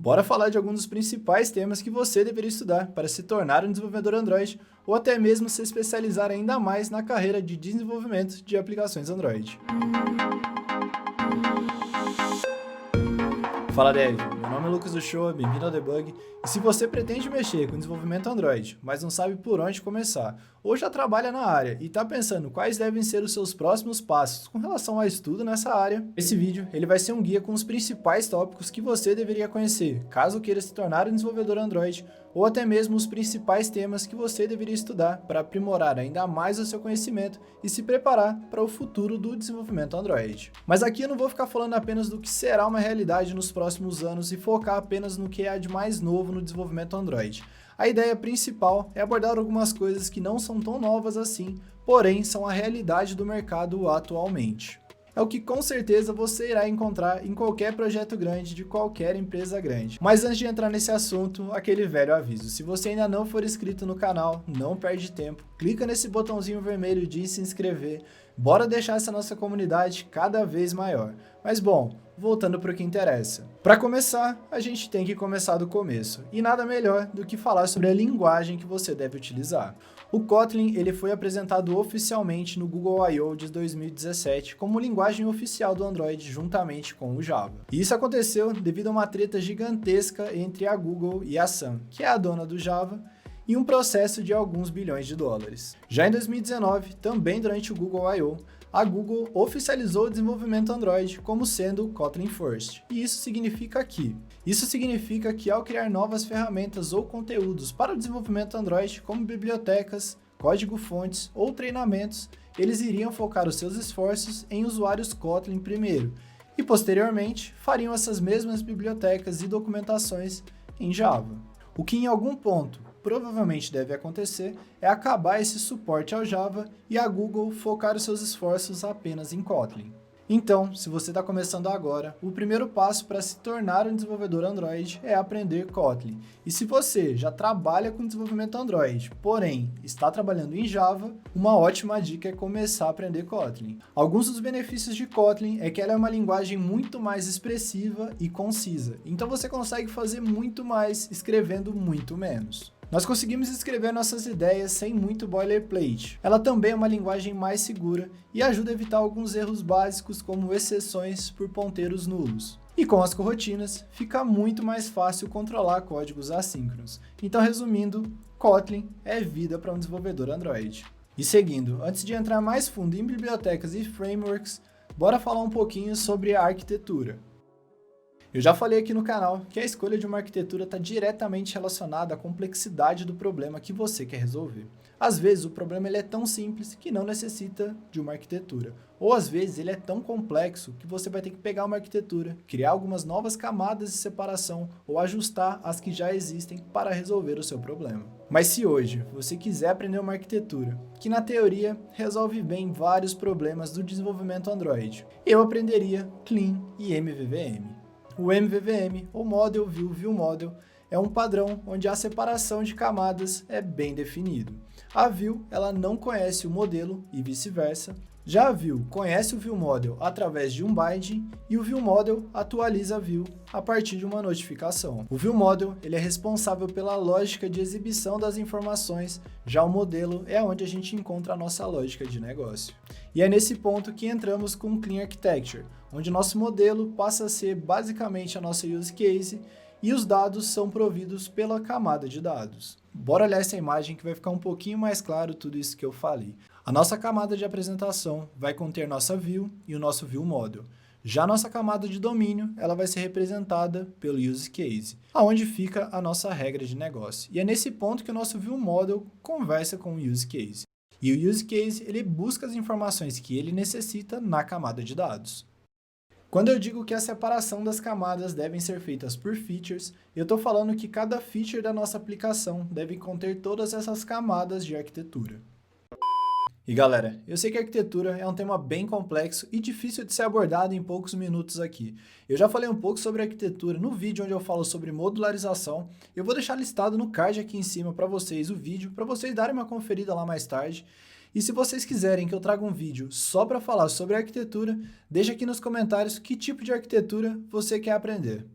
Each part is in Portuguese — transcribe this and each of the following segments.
Bora falar de alguns dos principais temas que você deveria estudar para se tornar um desenvolvedor Android ou até mesmo se especializar ainda mais na carreira de desenvolvimento de aplicações Android. Fala Dev, meu nome é Lucas do Show, bem-vindo ao Debug. E se você pretende mexer com desenvolvimento Android, mas não sabe por onde começar, ou já trabalha na área e está pensando quais devem ser os seus próximos passos com relação ao estudo nessa área, esse vídeo ele vai ser um guia com os principais tópicos que você deveria conhecer, caso queira se tornar um desenvolvedor Android, ou até mesmo os principais temas que você deveria estudar para aprimorar ainda mais o seu conhecimento e se preparar para o futuro do desenvolvimento Android. Mas aqui eu não vou ficar falando apenas do que será uma realidade nos próximos anos e focar apenas no que há de mais novo no desenvolvimento Android. A ideia principal é abordar algumas coisas que não são tão novas assim, porém são a realidade do mercado atualmente. É o que com certeza você irá encontrar em qualquer projeto grande de qualquer empresa grande. Mas antes de entrar nesse assunto, aquele velho aviso. Se você ainda não for inscrito no canal, não perde tempo, clica nesse botãozinho vermelho de se inscrever, bora deixar essa nossa comunidade cada vez maior. Mas bom, voltando para o que interessa. Para começar, a gente tem que começar do começo, e nada melhor do que falar sobre a linguagem que você deve utilizar. O Kotlin ele foi apresentado oficialmente no Google I/O de 2017 como linguagem oficial do Android juntamente com o Java. E isso aconteceu devido a uma treta gigantesca entre a Google e a Sun, que é a dona do Java, e um processo de alguns bilhões de dólares. Já em 2019, também durante o Google I/O, a Google oficializou o desenvolvimento Android como sendo o Kotlin First. E isso significa que ao criar novas ferramentas ou conteúdos para o desenvolvimento Android, como bibliotecas, código-fontes ou treinamentos, eles iriam focar os seus esforços em usuários Kotlin primeiro, e posteriormente fariam essas mesmas bibliotecas e documentações em Java. O que em algum ponto provavelmente deve acontecer é acabar esse suporte ao Java e a Google focar os seus esforços apenas em Kotlin. Então, se você está começando agora, o primeiro passo para se tornar um desenvolvedor Android é aprender Kotlin. E se você já trabalha com desenvolvimento Android, porém está trabalhando em Java, uma ótima dica é começar a aprender Kotlin. Alguns dos benefícios de Kotlin é que ela é uma linguagem muito mais expressiva e concisa, então você consegue fazer muito mais escrevendo muito menos. Nós conseguimos escrever nossas ideias sem muito boilerplate. Ela também é uma linguagem mais segura e ajuda a evitar alguns erros básicos como exceções por ponteiros nulos. E com as corrotinas, fica muito mais fácil controlar códigos assíncronos. Então, resumindo, Kotlin é vida para um desenvolvedor Android. E seguindo, antes de entrar mais fundo em bibliotecas e frameworks, bora falar um pouquinho sobre a arquitetura. Eu já falei aqui no canal que a escolha de uma arquitetura está diretamente relacionada à complexidade do problema que você quer resolver. Às vezes o problema ele é tão simples que não necessita de uma arquitetura, ou às vezes ele é tão complexo que você vai ter que pegar uma arquitetura, criar algumas novas camadas de separação ou ajustar as que já existem para resolver o seu problema. Mas se hoje você quiser aprender uma arquitetura que na teoria resolve bem vários problemas do desenvolvimento Android, eu aprenderia Clean e MVVM. O MVVM, ou Model View View Model, é um padrão onde a separação de camadas é bem definido. A View ela não conhece o modelo e vice-versa. Já a View conhece o View Model através de um binding e o View Model atualiza a View a partir de uma notificação. O View Model ele é responsável pela lógica de exibição das informações, já o modelo é onde a gente encontra a nossa lógica de negócio. E é nesse ponto que entramos com o Clean Architecture, onde nosso modelo passa a ser basicamente a nossa use case e os dados são providos pela camada de dados. Bora olhar essa imagem que vai ficar um pouquinho mais claro tudo isso que eu falei. A nossa camada de apresentação vai conter nossa view e o nosso view model. Já a nossa camada de domínio, ela vai ser representada pelo use case, aonde fica a nossa regra de negócio. E é nesse ponto que o nosso view model conversa com o use case. E o use case, ele busca as informações que ele necessita na camada de dados. Quando eu digo que a separação das camadas devem ser feitas por features, eu estou falando que cada feature da nossa aplicação deve conter todas essas camadas de arquitetura. E galera, eu sei que a arquitetura é um tema bem complexo e difícil de ser abordado em poucos minutos aqui. Eu já falei um pouco sobre arquitetura no vídeo onde eu falo sobre modularização. Eu vou deixar listado no card aqui em cima para vocês o vídeo, para vocês darem uma conferida lá mais tarde. E se vocês quiserem que eu traga um vídeo só para falar sobre arquitetura, deixa aqui nos comentários que tipo de arquitetura você quer aprender.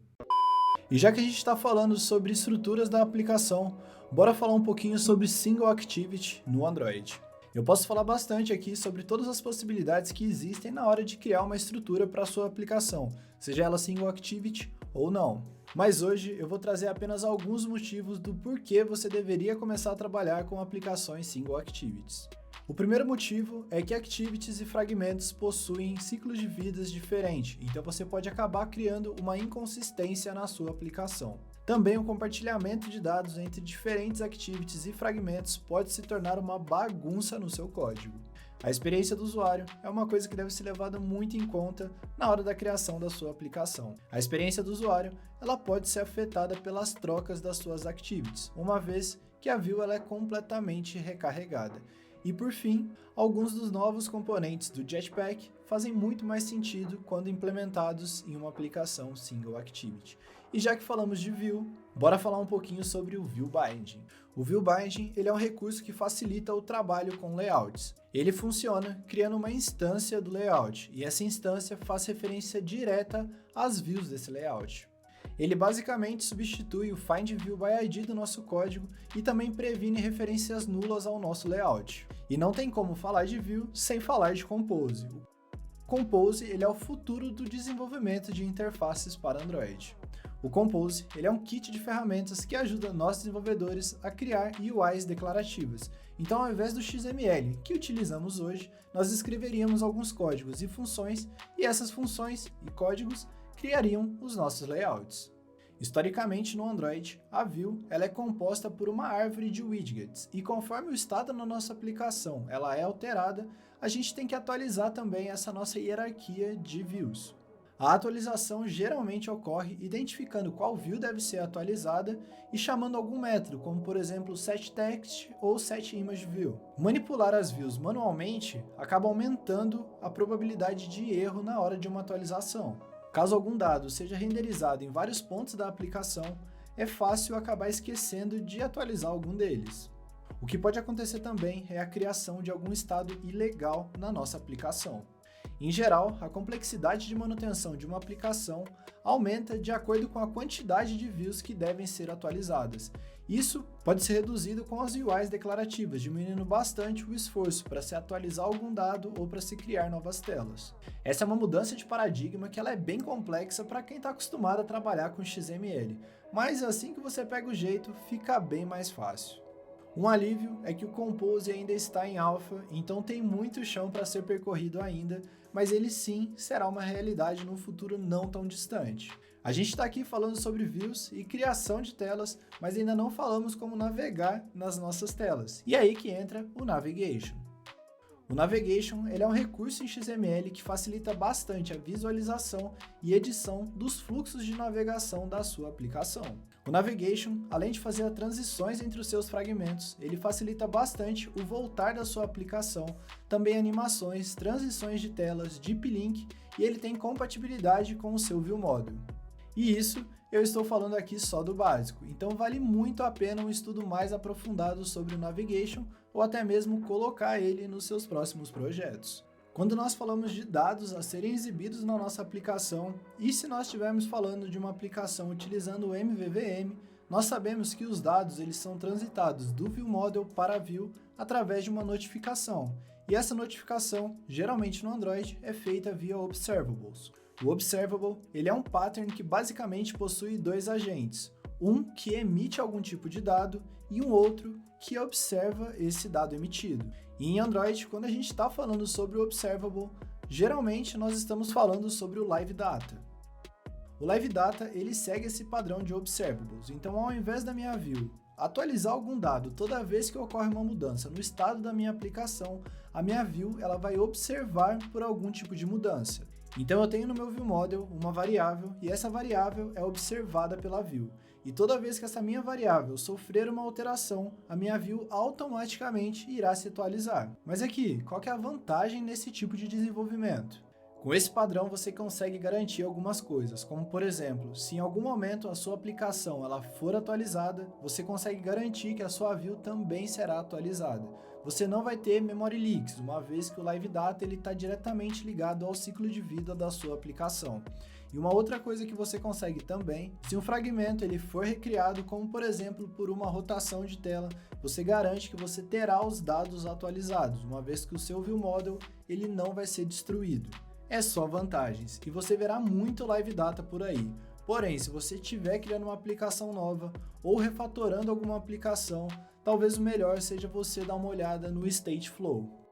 E já que a gente está falando sobre estruturas da aplicação, bora falar um pouquinho sobre Single Activity no Android. Eu posso falar bastante aqui sobre todas as possibilidades que existem na hora de criar uma estrutura para a sua aplicação, seja ela Single Activity ou não. Mas hoje eu vou trazer apenas alguns motivos do porquê você deveria começar a trabalhar com aplicações Single Activities. O primeiro motivo é que activities e fragmentos possuem ciclos de vidas diferentes, então você pode acabar criando uma inconsistência na sua aplicação. Também o compartilhamento de dados entre diferentes activities e fragmentos pode se tornar uma bagunça no seu código. A experiência do usuário é uma coisa que deve ser levada muito em conta na hora da criação da sua aplicação. A experiência do usuário ela pode ser afetada pelas trocas das suas activities, uma vez que a view ela é completamente recarregada. E por fim, alguns dos novos componentes do Jetpack fazem muito mais sentido quando implementados em uma aplicação Single Activity. E já que falamos de View, bora falar um pouquinho sobre o View Binding. O View Binding ele é um recurso que facilita o trabalho com layouts. Ele funciona criando uma instância do layout, e essa instância faz referência direta às views desse layout. Ele basicamente substitui o Find View by ID do nosso código e também previne referências nulas ao nosso layout. E não tem como falar de View sem falar de Compose. O Compose ele é o futuro do desenvolvimento de interfaces para Android. O Compose ele é um kit de ferramentas que ajuda nós desenvolvedores a criar UIs declarativas. Então, ao invés do XML que utilizamos hoje, nós escreveríamos alguns códigos e funções, e essas funções e códigos criariam os nossos layouts. Historicamente, no Android, a View ela é composta por uma árvore de widgets, e conforme o estado na nossa aplicação ela é alterada, a gente tem que atualizar também essa nossa hierarquia de views. A atualização geralmente ocorre identificando qual view deve ser atualizada e chamando algum método, como por exemplo setText ou setImageView. Manipular as views manualmente acaba aumentando a probabilidade de erro na hora de uma atualização. Caso algum dado seja renderizado em vários pontos da aplicação, é fácil acabar esquecendo de atualizar algum deles. O que pode acontecer também é a criação de algum estado ilegal na nossa aplicação. Em geral, a complexidade de manutenção de uma aplicação aumenta de acordo com a quantidade de views que devem ser atualizadas. Isso pode ser reduzido com as UIs declarativas, diminuindo bastante o esforço para se atualizar algum dado ou para se criar novas telas. Essa é uma mudança de paradigma que ela é bem complexa para quem está acostumado a trabalhar com XML, mas assim que você pega o jeito, fica bem mais fácil. Um alívio é que o Compose ainda está em alpha, então tem muito chão para ser percorrido ainda, mas ele sim será uma realidade num futuro não tão distante. A gente está aqui falando sobre views e criação de telas, mas ainda não falamos como navegar nas nossas telas. E é aí que entra o Navigation. O Navigation ele é um recurso em XML que facilita bastante a visualização e edição dos fluxos de navegação da sua aplicação. O Navigation, além de fazer as transições entre os seus fragmentos, ele facilita bastante o voltar da sua aplicação, também animações, transições de telas, deep link, e ele tem compatibilidade com o seu ViewModel. E isso eu estou falando aqui só do básico, então vale muito a pena um estudo mais aprofundado sobre o Navigation ou até mesmo colocar ele nos seus próximos projetos. Quando nós falamos de dados a serem exibidos na nossa aplicação, e se nós estivermos falando de uma aplicação utilizando o MVVM, nós sabemos que os dados eles são transitados do ViewModel para a View através de uma notificação, e essa notificação, geralmente no Android, é feita via Observables. O Observable ele é um pattern que basicamente possui dois agentes, um que emite algum tipo de dado e um outro que observa esse dado emitido. E em Android, quando a gente está falando sobre o Observable, geralmente nós estamos falando sobre o Live Data. O Live Data ele segue esse padrão de Observables, então ao invés da minha view atualizar algum dado toda vez que ocorre uma mudança no estado da minha aplicação, a minha view ela vai observar por algum tipo de mudança. Então eu tenho no meu ViewModel uma variável e essa variável é observada pela view. E toda vez que essa minha variável sofrer uma alteração, a minha view automaticamente irá se atualizar. Mas aqui, qual que é a vantagem nesse tipo de desenvolvimento? Com esse padrão você consegue garantir algumas coisas, como por exemplo, se em algum momento a sua aplicação ela for atualizada, você consegue garantir que a sua view também será atualizada. Você não vai ter memory leaks, uma vez que o Live Data está diretamente ligado ao ciclo de vida da sua aplicação. E uma outra coisa que você consegue também, se um fragmento ele for recriado, como por exemplo por uma rotação de tela, você garante que você terá os dados atualizados, uma vez que o seu ViewModel ele não vai ser destruído. É só vantagens, e você verá muito Live Data por aí. Porém, se você estiver criando uma aplicação nova ou refatorando alguma aplicação, talvez o melhor seja você dar uma olhada no Stateflow.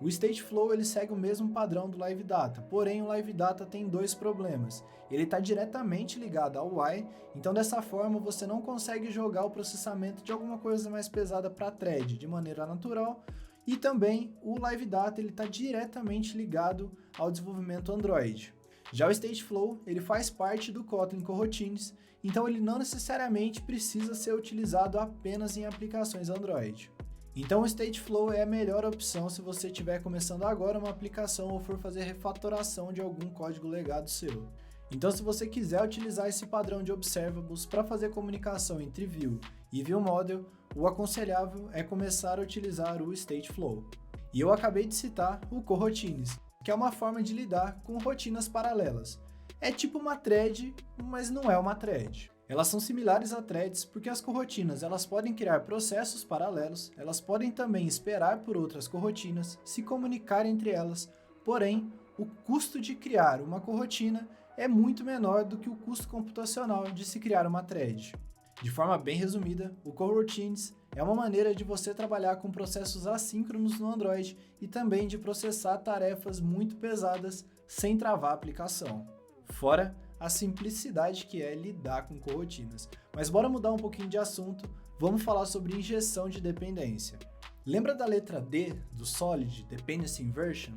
O Stateflow ele segue o mesmo padrão do Live Data, porém o Live Data tem dois problemas. Ele está diretamente ligado ao UI, então dessa forma você não consegue jogar o processamento de alguma coisa mais pesada para a thread de maneira natural, e também o Live Data está diretamente ligado ao desenvolvimento Android. Já o Stateflow ele faz parte do Kotlin Coroutines, então ele não necessariamente precisa ser utilizado apenas em aplicações Android. Então o Stateflow é a melhor opção se você estiver começando agora uma aplicação ou for fazer refatoração de algum código legado seu. Então se você quiser utilizar esse padrão de observables para fazer comunicação entre View e ViewModel, o aconselhável é começar a utilizar o Stateflow. E eu acabei de citar o Coroutines, que é uma forma de lidar com rotinas paralelas. É tipo uma thread, mas não é uma thread. Elas são similares a threads porque as coroutinas elas podem criar processos paralelos, elas podem também esperar por outras coroutinas, se comunicar entre elas, porém, o custo de criar uma corotina é muito menor do que o custo computacional de se criar uma thread. De forma bem resumida, o Coroutines é uma maneira de você trabalhar com processos assíncronos no Android e também de processar tarefas muito pesadas sem travar a aplicação. Fora a simplicidade que é lidar com coroutinas. Mas bora mudar um pouquinho de assunto, vamos falar sobre injeção de dependência. Lembra da letra D do Solid, Dependency Inversion?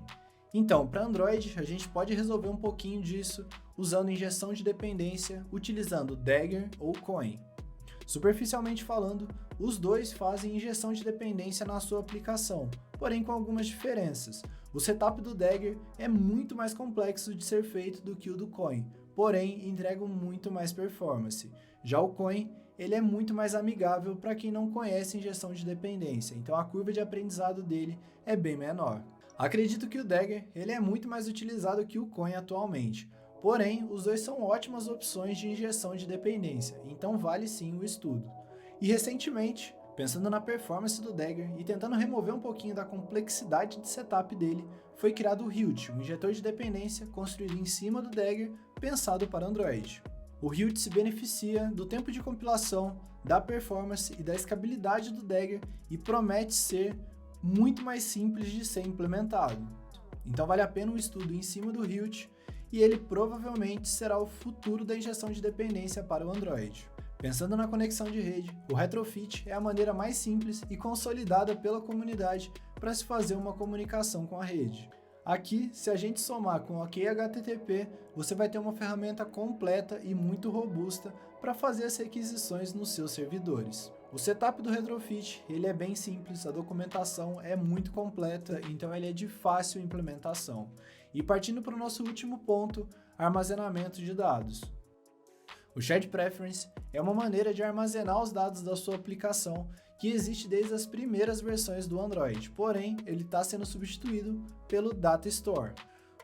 Então, para Android, a gente pode resolver um pouquinho disso usando injeção de dependência utilizando Dagger ou Coin. Superficialmente falando, os dois fazem injeção de dependência na sua aplicação, porém com algumas diferenças. O setup do Dagger é muito mais complexo de ser feito do que o do Coin, porém entregam muito mais performance. Já o Coin, ele é muito mais amigável para quem não conhece injeção de dependência, então a curva de aprendizado dele é bem menor. Acredito que o Dagger ele é muito mais utilizado que o Coin atualmente, porém os dois são ótimas opções de injeção de dependência, então vale sim o estudo. E recentemente, pensando na performance do Dagger e tentando remover um pouquinho da complexidade de setup dele, foi criado o Hilt, um injetor de dependência construído em cima do Dagger, pensado para Android. O Hilt se beneficia do tempo de compilação, da performance e da escalabilidade do Dagger e promete ser muito mais simples de ser implementado. Então vale a pena um estudo em cima do Hilt e ele provavelmente será o futuro da injeção de dependência para o Android. Pensando na conexão de rede, o retrofit é a maneira mais simples e consolidada pela comunidade para se fazer uma comunicação com a rede. Aqui, se a gente somar com o OK HTTP, você vai ter uma ferramenta completa e muito robusta para fazer as requisições nos seus servidores. O setup do retrofit ele é bem simples, a documentação é muito completa, então ele é de fácil implementação. E partindo para o nosso último ponto, armazenamento de dados. O Shared Preference é uma maneira de armazenar os dados da sua aplicação que existe desde as primeiras versões do Android, porém ele está sendo substituído pelo Data Store.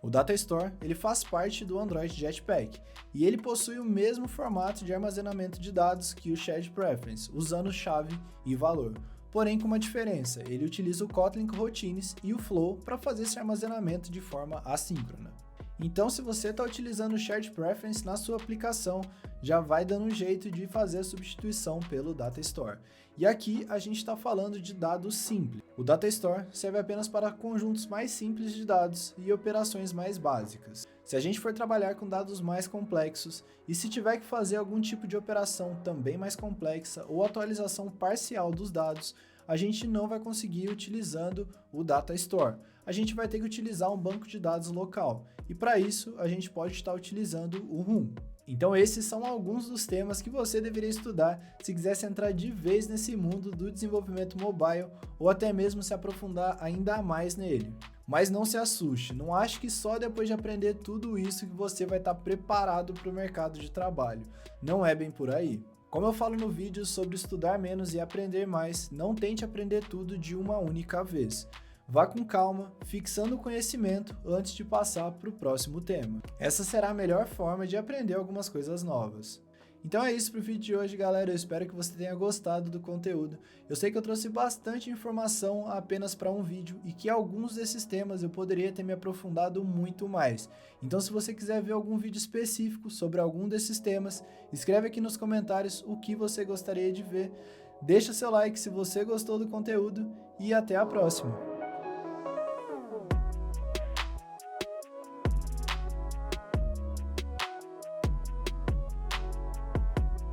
O Data Store ele faz parte do Android Jetpack e ele possui o mesmo formato de armazenamento de dados que o Shared Preference, usando chave e valor. Porém, com uma diferença, ele utiliza o Kotlin Coroutines e o Flow para fazer esse armazenamento de forma assíncrona. Então, se você está utilizando o Shared Preference na sua aplicação, já vai dando um jeito de fazer a substituição pelo Data Store. E aqui a gente está falando de dados simples. O Data Store serve apenas para conjuntos mais simples de dados e operações mais básicas. Se a gente for trabalhar com dados mais complexos e se tiver que fazer algum tipo de operação também mais complexa ou atualização parcial dos dados, a gente não vai conseguir utilizando o Data Store. A gente vai ter que utilizar um banco de dados local. E para isso, a gente pode estar utilizando o RUM. Então esses são alguns dos temas que você deveria estudar se quisesse entrar de vez nesse mundo do desenvolvimento mobile ou até mesmo se aprofundar ainda mais nele. Mas não se assuste, não ache que só depois de aprender tudo isso que você vai estar preparado para o mercado de trabalho. Não é bem por aí. Como eu falo no vídeo sobre estudar menos e aprender mais, não tente aprender tudo de uma única vez. Vá com calma, fixando o conhecimento antes de passar para o próximo tema. Essa será a melhor forma de aprender algumas coisas novas. Então é isso para o vídeo de hoje, galera. Eu espero que você tenha gostado do conteúdo. Eu sei que eu trouxe bastante informação apenas para um vídeo e que alguns desses temas eu poderia ter me aprofundado muito mais. Então, se você quiser ver algum vídeo específico sobre algum desses temas, escreve aqui nos comentários o que você gostaria de ver. Deixa seu like se você gostou do conteúdo e até a próxima!